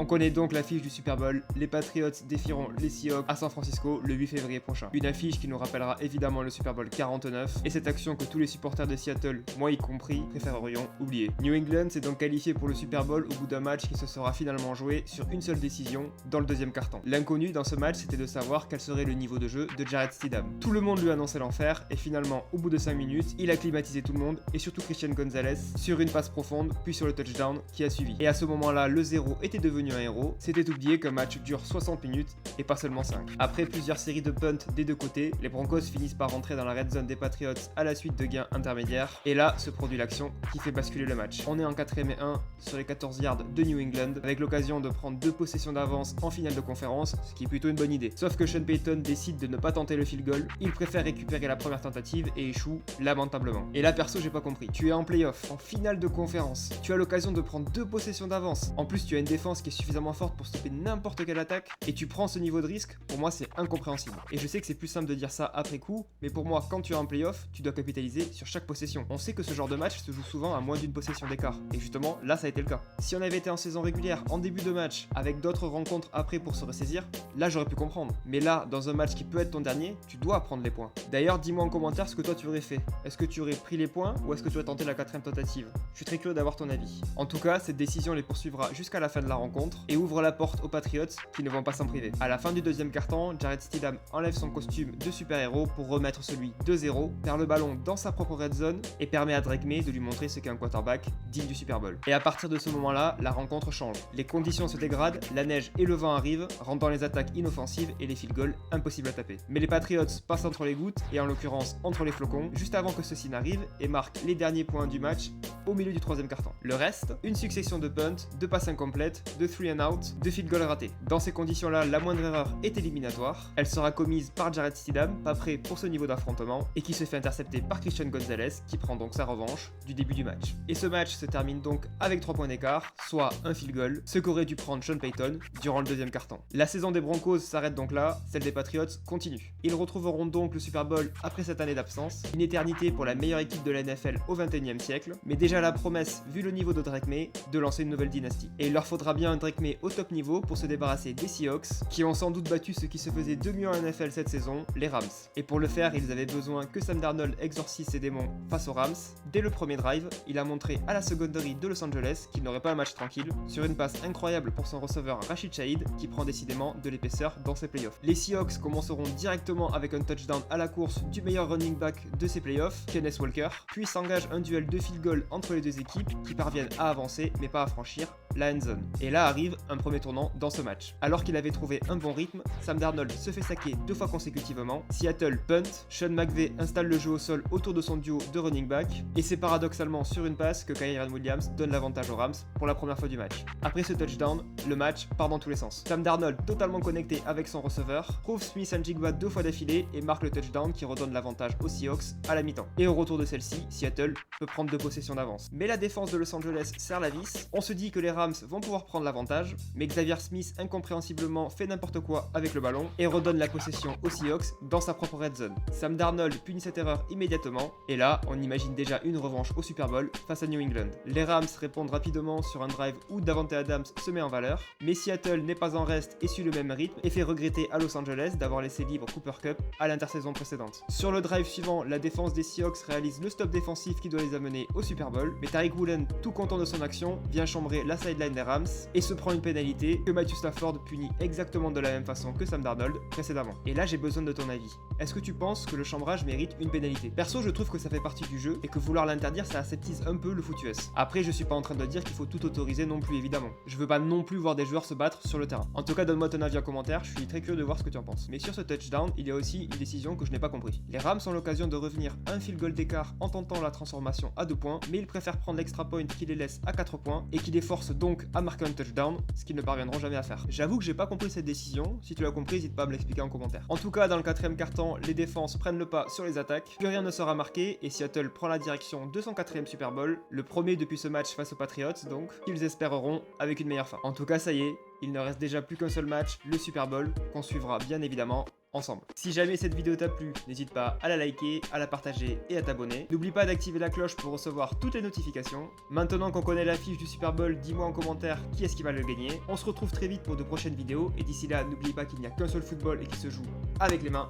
On connaît donc l'affiche du Super Bowl, les Patriots défieront les Seahawks à San Francisco le 8 février prochain. Une affiche qui nous rappellera évidemment le Super Bowl 49 et cette action que tous les supporters de Seattle, moi y compris, préférerions oublier. New England s'est donc qualifié pour le Super Bowl au bout d'un match qui se sera finalement joué sur une seule décision dans le deuxième quart-temps. L'inconnu dans ce match, c'était de savoir quel serait le niveau de jeu de Jarrett Stidham. Tout le monde lui annonçait l'enfer et finalement, au bout de 5 minutes, il a climatisé tout le monde et surtout Christian Gonzalez sur une passe profonde puis sur le touchdown qui a suivi. Et à ce moment-là, le 0 était devenu un héros. C'était oublié qu'un match dure 60 minutes et pas seulement 5. Après plusieurs séries de punts des deux côtés, les Broncos finissent par rentrer dans la red zone des Patriots à la suite de gains intermédiaires et là se produit l'action qui fait basculer le match. On est en 4ème et 1 sur les 14 yards de New England avec l'occasion de prendre 2 possessions d'avance en finale de conférence, ce qui est plutôt une bonne idée. Sauf que Sean Payton décide de ne pas tenter le field goal, il préfère récupérer la première tentative et échoue lamentablement. Et là perso j'ai pas compris, tu es en playoff, en finale de conférence, tu as l'occasion de prendre 2 possessions d'avance, en plus tu as une défense qui est suffisamment forte pour stopper n'importe quelle attaque et tu prends ce niveau de risque, pour moi c'est incompréhensible. Et je sais que c'est plus simple de dire ça après coup, mais pour moi quand tu es en playoff, tu dois capitaliser sur chaque possession. On sait que ce genre de match se joue souvent à moins d'une possession d'écart, et justement là ça a été le cas. Si on avait été en saison régulière, en début de match, avec d'autres rencontres après pour se ressaisir, là j'aurais pu comprendre. Mais là, dans un match qui peut être ton dernier, tu dois prendre les points. D'ailleurs, dis-moi en commentaire ce que toi tu aurais fait. Est-ce que tu aurais pris les points ou est-ce que tu aurais tenté la 4ème tentative? Je suis très curieux d'avoir ton avis. En tout cas, cette décision les poursuivra jusqu'à la fin de la rencontre et ouvre la porte aux Patriots qui ne vont pas s'en priver. À la fin du deuxième quart-temps, Jarrett Stidham enlève son costume de super-héros pour remettre celui de 0, perd le ballon dans sa propre red zone et permet à Drake May de lui montrer ce qu'est un quarterback digne du Super Bowl. Et à partir de ce moment-là, la rencontre change. Les conditions se dégradent, la neige et le vent arrivent, rendant les attaques inoffensives et les field goals impossibles à taper. Mais les Patriots passent entre les gouttes et en l'occurrence entre les flocons juste avant que ceci n'arrive et marquent les derniers points du match au milieu du troisième quart-temps. Le reste, une succession de punts, de passes incomplètes, de 3 and out, de field goals ratés. Dans ces conditions-là, la moindre erreur est éliminatoire. Elle sera commise par Jarrett Stidham, pas prêt pour ce niveau d'affrontement, et qui se fait intercepter par Christian Gonzalez, qui prend donc sa revanche du début du match. Et ce match se termine donc avec 3 points d'écart, soit un field goal, ce qu'aurait dû prendre Sean Payton durant le deuxième quart-temps. La saison des Broncos s'arrête donc là, celle des Patriots continue. Ils retrouveront donc le Super Bowl après cette année d'absence, une éternité pour la meilleure équipe de la NFL au XXIe siècle, mais déjà la promesse, vu le niveau de Drake May, de lancer une nouvelle dynastie. Et il leur faudra bien un Drake May au top niveau pour se débarrasser des Seahawks, qui ont sans doute battu ce qui se faisait de mieux en NFL cette saison, les Rams. Et pour le faire, ils avaient besoin que Sam Darnold exorcise ses démons face aux Rams. Dès le premier drive, il a montré à la secondary de Los Angeles qu'il n'aurait pas un match tranquille, sur une passe incroyable pour son receveur Rashid Shaheed, qui prend décidément de l'épaisseur dans ses playoffs. Les Seahawks commenceront directement avec un touchdown à la course du meilleur running back de ses playoffs, Kenneth Walker, puis s'engage un duel de field goal entre les deux équipes qui parviennent à avancer mais pas à franchir la end zone. Et là arrive un premier tournant dans ce match. Alors qu'il avait trouvé un bon rythme, Sam Darnold se fait saquer 2 fois consécutivement, Seattle punt, Sean McVay installe le jeu au sol autour de son duo de running back, et c'est paradoxalement sur une passe que Kyren Williams donne l'avantage aux Rams pour la première fois du match. Après ce touchdown, le match part dans tous les sens. Sam Darnold, totalement connecté avec son receveur, trouve Smith-Njigba 2 fois d'affilée et marque le touchdown qui redonne l'avantage aux Seahawks à la mi-temps. Et au retour de celle-ci, Seattle peut prendre 2 possessions d'avance. Mais la défense de Los Angeles serre la vis, on se dit que les Rams vont pouvoir prendre l'avantage, mais Xavier Smith incompréhensiblement fait n'importe quoi avec le ballon et redonne la possession aux Seahawks dans sa propre red zone. Sam Darnold punit cette erreur immédiatement, et là on imagine déjà une revanche au Super Bowl face à New England. Les Rams répondent rapidement sur un drive où Davante Adams se met en valeur, mais Seattle n'est pas en reste et suit le même rythme et fait regretter à Los Angeles d'avoir laissé libre Cooper Kupp à l'intersaison précédente. Sur le drive suivant, la défense des Seahawks réalise le stop défensif qui doit les amener au Super Bowl, mais Tariq Woolen, tout content de son action, vient chambrer la sideline des Rams et se prend une pénalité que Matthew Stafford punit exactement de la même façon que Sam Darnold précédemment. Et là j'ai besoin de ton avis. Est-ce que tu penses que le chambrage mérite une pénalité? Perso, je trouve que ça fait partie du jeu et que vouloir l'interdire ça aseptise un peu le foot US. Après, je suis pas en train de dire qu'il faut tout autoriser non plus évidemment. Je veux pas non plus voir des joueurs se battre sur le terrain. En tout cas, donne-moi ton avis en commentaire, je suis très curieux de voir ce que tu en penses. Mais sur ce touchdown, il y a aussi une décision que je n'ai pas compris. Les Rams ont l'occasion de revenir un field goal d'écart en tentant la transformation à 2 points, mais ils préfèrent prendre l'extra point qui les laisse à 4 points et qui les force donc à marquer un touchdown, ce qu'ils ne parviendront jamais à faire. J'avoue que j'ai pas compris cette décision, si tu l'as compris, n'hésite pas à me l'expliquer en commentaire. En tout cas, dans le 4ème quart-temps, les défenses prennent le pas sur les attaques, plus rien ne sera marqué et Seattle prend la direction de son 4ème Super Bowl, le premier depuis ce match face aux Patriots donc, qu'ils espéreront avec une meilleure fin. En tout cas, ça y est, il ne reste déjà plus qu'un seul match, le Super Bowl, qu'on suivra bien évidemment ensemble. Si jamais cette vidéo t'a plu, n'hésite pas à la liker, à la partager et à t'abonner. N'oublie pas d'activer la cloche pour recevoir toutes les notifications. Maintenant qu'on connaît l'affiche du Super Bowl, dis-moi en commentaire qui est-ce qui va le gagner. On se retrouve très vite pour de prochaines vidéos et d'ici là, n'oubliez pas qu'il n'y a qu'un seul football et qu'il se joue avec les mains.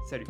Salut!